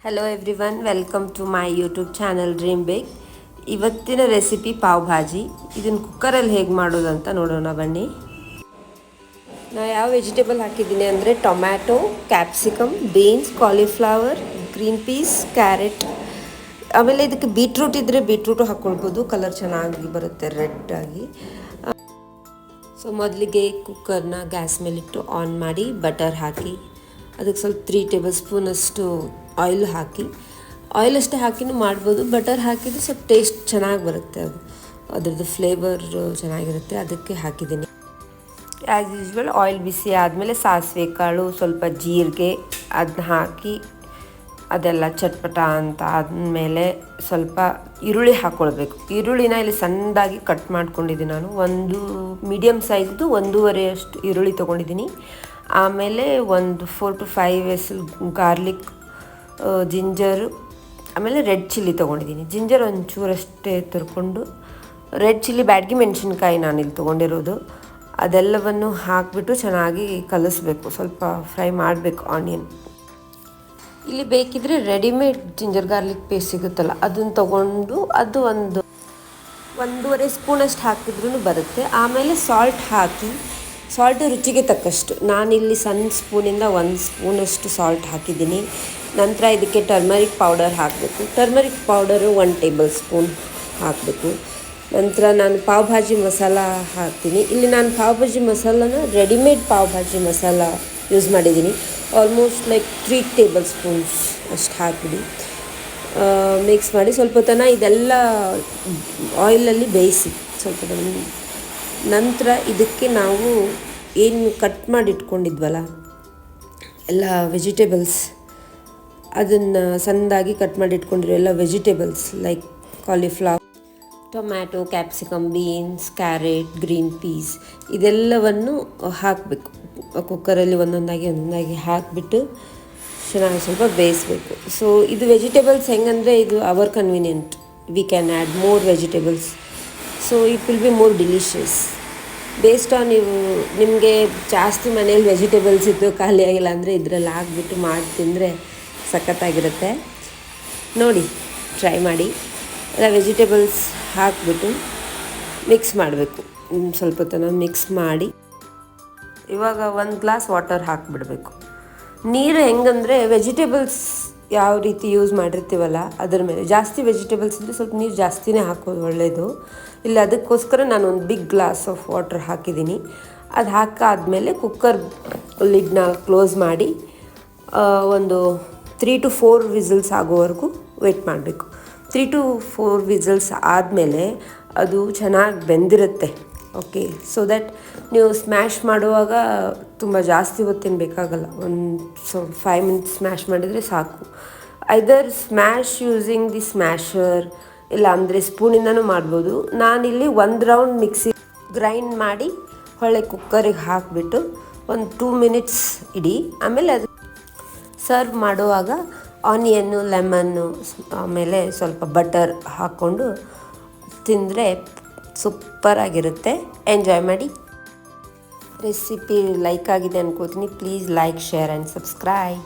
Hello everyone, welcome to my YouTube channel dream bake. ಇವತ್ತಿನ recipe pav bhaji. ಇದನ್ನು ಕುಕ್ಕರಲ್ಲಿ ಹೇಗೆ ಮಾಡೋದಂತ ನೋಡೋಣ ಬನ್ನಿ. ನಾನು ಯಾವ ವೆಜಿಟೇಬಲ್ ಹಾಕಿದ್ದೀನಿ ಅಂದರೆ tomato, capsicum, beans, cauliflower, green piece, carrot. ಆಮೇಲೆ ಇದಕ್ಕೆ ಬೀಟ್ರೂಟ್ ಇದ್ದರೆ ಬೀಟ್ರೂಟು ಹಾಕ್ಕೊಳ್ಬೋದು, ಕಲರ್ ಚೆನ್ನಾಗಿ ಬರುತ್ತೆ ರೆಡ್ ಆಗಿ. ಸೊ ಮೊದಲಿಗೆ ಕುಕ್ಕರ್ನ ಗ್ಯಾಸ್ ಮೇಲಿಟ್ಟು ಆನ್ ಮಾಡಿ ಬಟರ್ ಹಾಕಿ ಅದಕ್ಕೆ ಸ್ವಲ್ಪ 3 ಟೇಬಲ್ ಸ್ಪೂನಷ್ಟು ಆಯಿಲ್ ಹಾಕಿ, ಆಯಿಲ್ ಅಷ್ಟೇ ಹಾಕಿನೂ ಮಾಡ್ಬೋದು. ಬಟರ್ ಹಾಕಿದರೆ ಸ್ವಲ್ಪ ಟೇಸ್ಟ್ ಚೆನ್ನಾಗಿ ಬರುತ್ತೆ, ಅದರದ್ದು ಫ್ಲೇವರ್ ಚೆನ್ನಾಗಿರುತ್ತೆ, ಅದಕ್ಕೆ ಹಾಕಿದ್ದೀನಿ. ಆ್ಯಸ್ ಯೂಶ್ವಲ್ ಆಯಿಲ್ ಬಿಸಿ ಆದಮೇಲೆ ಸಾಸಿವೆ ಕಾಳು, ಸ್ವಲ್ಪ ಜೀರಿಗೆ ಅದನ್ನ ಹಾಕಿ ಅದೆಲ್ಲ ಚಟ್ಪಟ ಅಂತ ಆದಮೇಲೆ ಸ್ವಲ್ಪ ಈರುಳ್ಳಿ ಹಾಕ್ಕೊಳ್ಬೇಕು. ಈರುಳ್ಳಿನ ಇಲ್ಲಿ ಸಣ್ಣದಾಗಿ ಕಟ್ ಮಾಡ್ಕೊಂಡಿದ್ದೀನಿ ನಾನು. ಒಂದು ಮೀಡಿಯಮ್ ಸೈಜ್ದು 1.5 ಅಷ್ಟು ಈರುಳ್ಳಿ ತೊಗೊಂಡಿದ್ದೀನಿ. ಆಮೇಲೆ ಒಂದು 4 to 5 ಎಸಲ್ ಗಾರ್ಲಿಕ್, ಜಿಂಜರು, ಆಮೇಲೆ ರೆಡ್ ಚಿಲ್ಲಿ ತೊಗೊಂಡಿದ್ದೀನಿ. ಜಿಂಜರ್ ಒಂಚೂರಷ್ಟೇ ತುರ್ಕೊಂಡು, ರೆಡ್ ಚಿಲ್ಲಿ ಬ್ಯಾಡಗಿ ಮೆಣಸಿನ್ಕಾಯಿ ನಾನಿಲ್ಲಿ ತೊಗೊಂಡಿರೋದು, ಅದೆಲ್ಲವನ್ನು ಹಾಕಿಬಿಟ್ಟು ಚೆನ್ನಾಗಿ ಕಲಿಸ್ಬೇಕು. ಸ್ವಲ್ಪ ಫ್ರೈ ಮಾಡಬೇಕು ಆನಿಯನ್. ಇಲ್ಲಿ ಬೇಕಿದ್ರೆ ರೆಡಿಮೇಡ್ ಜಿಂಜರ್ ಗಾರ್ಲಿಕ್ ಪೇಸ್ಟ್ ಸಿಗುತ್ತಲ್ಲ, ಅದನ್ನು ತೊಗೊಂಡು ಅದು 1.5 ಸ್ಪೂನಷ್ಟು ಹಾಕಿದ್ರೂ ಬರುತ್ತೆ. ಆಮೇಲೆ ಸಾಲ್ಟ್ ಹಾಕಿ, ಸಾಲ್ಟ್ ರುಚಿಗೆ ತಕ್ಕಷ್ಟು, ನಾನಿಲ್ಲಿ ಸಣ್ಣ ಸ್ಪೂನಿಂದ 1 ಸ್ಪೂನಷ್ಟು ಸಾಲ್ಟ್ ಹಾಕಿದ್ದೀನಿ. ನಂತರ ಇದಕ್ಕೆ ಟರ್ಮರಿಕ್ ಪೌಡರ್ ಹಾಕಬೇಕು. ಟರ್ಮರಿಕ್ ಪೌಡರು 1 ಟೇಬಲ್ ಸ್ಪೂನ್ ಹಾಕಬೇಕು. ನಂತರ ನಾನು ಪಾವ್ ಭಾಜಿ ಮಸಾಲ ಹಾಕ್ತೀನಿ. ಇಲ್ಲಿ ನಾನು ಪಾವ್ ಭಾಜಿ ಮಸಾಲನ ರೆಡಿಮೇಡ್ ಪಾವ್ ಭಾಜಿ ಮಸಾಲ ಯೂಸ್ ಮಾಡಿದ್ದೀನಿ. ಆಲ್ಮೋಸ್ಟ್ ಲೈಕ್ 3 ಟೇಬಲ್ ಸ್ಪೂನ್ಸ್ ಅಷ್ಟು ಹಾಕಿಬಿಡಿ. ಮಿಕ್ಸ್ ಮಾಡಿ ಸ್ವಲ್ಪ ಹೊತ್ತನ ಇದೆಲ್ಲ ಆಯಿಲಲ್ಲಿ ಬೇಯಿಸಿ ಸ್ವಲ್ಪ ನಂತರ ಇದಕ್ಕೆ ನಾವು ಏನು ಕಟ್ ಮಾಡಿ ಇಟ್ಕೊಂಡಿದ್ವಲ್ಲ ಎಲ್ಲ ವೆಜಿಟೇಬಲ್ಸ್, ಅದನ್ನು ಸಣ್ಣದಾಗಿ ಕಟ್ ಮಾಡಿ ಇಟ್ಕೊಂಡಿರೋ ಎಲ್ಲ vegetables like cauliflower, tomato, capsicum, beans, carrot, green piece, ಇದೆಲ್ಲವನ್ನು ಹಾಕಬೇಕು. ಕುಕ್ಕರಲ್ಲಿ ಒಂದೊಂದಾಗಿ ಹಾಕಿಬಿಟ್ಟು ಚೆನ್ನಾಗಿ ಸ್ವಲ್ಪ ಬೇಯಿಸಬೇಕು. ಸೊ ಇದು ವೆಜಿಟೇಬಲ್ಸ್ ಹೆಂಗಂದರೆ ಇದು our convenient, we can add more vegetables, so it will be more delicious based on. ನೀವು ನಿಮಗೆ ಜಾಸ್ತಿ ಮನೇಲಿ ವೆಜಿಟೇಬಲ್ಸ್ ಇದ್ದು ಖಾಲಿ ಆಗಿಲ್ಲ ಅಂದರೆ ಇದರಲ್ಲಿ ಹಾಕ್ಬಿಟ್ಟು ಮಾಡಿ ತಿಂದರೆ ಸಖತ್ತಾಗಿರುತ್ತೆ. ನೋಡಿ, ಟ್ರೈ ಮಾಡಿ. ಎಲ್ಲ ವೆಜಿಟೇಬಲ್ಸ್ ಹಾಕಿಬಿಟ್ಟು ಮಿಕ್ಸ್ ಮಾಡಬೇಕು. ಸ್ವಲ್ಪ ಹೊತ್ತನ ಮಿಕ್ಸ್ ಮಾಡಿ ಇವಾಗ 1 ಗ್ಲಾಸ್ ವಾಟರ್ ಹಾಕಿಬಿಡಬೇಕು. ನೀರು ಹೆಂಗಂದರೆ ವೆಜಿಟೇಬಲ್ಸ್ ಯಾವ ರೀತಿ ಯೂಸ್ ಮಾಡಿರ್ತೀವಲ್ಲ ಅದರ ಮೇಲೆ, ಜಾಸ್ತಿ ವೆಜಿಟೇಬಲ್ಸ್ ಇದ್ದರೆ ಸ್ವಲ್ಪ ನೀರು ಜಾಸ್ತಿನೇ ಹಾಕೋದು ಒಳ್ಳೆಯದು. ಇಲ್ಲ, ಅದಕ್ಕೋಸ್ಕರ ನಾನು ಒಂದು ಬಿಗ್ ಗ್ಲಾಸ್ ಆಫ್ ವಾಟರ್ ಹಾಕಿದ್ದೀನಿ. ಅದು ಹಾಕಾದ್ಮೇಲೆ ಕುಕ್ಕರ್ ಲಿಡ್ನ ಕ್ಲೋಸ್ ಮಾಡಿ ಒಂದು 3 to 4 ವಿಸಿಲ್ಸ್ ಆಗೋವರೆಗೂ ವೆಯ್ಟ್ ಮಾಡಬೇಕು. 3 to 4 ವಿಸಿಲ್ಸ್ ಆದಮೇಲೆ ಅದು ಚೆನ್ನಾಗಿ ಬೆಂದಿರುತ್ತೆ. ಓಕೆ, ಸೊ ದ್ಯಾಟ್ ನೀವು ಸ್ಮ್ಯಾಶ್ ಮಾಡುವಾಗ ತುಂಬ ಜಾಸ್ತಿ ಹೊತ್ತೇನು ಬೇಕಾಗಲ್ಲ, ಒಂದು 5 ಮಿನಿಟ್ಸ್ ಸ್ಮ್ಯಾಶ್ ಮಾಡಿದರೆ ಸಾಕು. ಐದರ್ ಸ್ಮ್ಯಾಶ್ ಯೂಸಿಂಗ್ ದಿ ಸ್ಮ್ಯಾಶರ್, ಇಲ್ಲ ಅಂದರೆ ಸ್ಪೂನಿಂದನೂ ಮಾಡ್ಬೋದು. ನಾನಿಲ್ಲಿ 1 ರೌಂಡ್ ಮಿಕ್ಸಿ ಗ್ರೈಂಡ್ ಮಾಡಿ ಹೊಳ್ಳೆ ಕುಕ್ಕರಿಗೆ ಹಾಕಿಬಿಟ್ಟು ಒಂದು 2 ಮಿನಿಟ್ಸ್ ಇಡಿ. ಆಮೇಲೆ ಅದು ಸರ್ವ್ ಮಾಡುವಾಗ ಆನಿಯನ್ನು, ಲೆಮನ್ನು, ಆಮೇಲೆ ಸ್ವಲ್ಪ ಬಟರ್ ಹಾಕ್ಕೊಂಡು ತಿಂದರೆ ಸೂಪರಾಗಿರುತ್ತೆ. ಎಂಜಾಯ್ ಮಾಡಿ. ರೆಸಿಪಿ ಲೈಕ್ ಆಗಿದೆ ಅನ್ಕೋತೀನಿ. Please like, share and subscribe.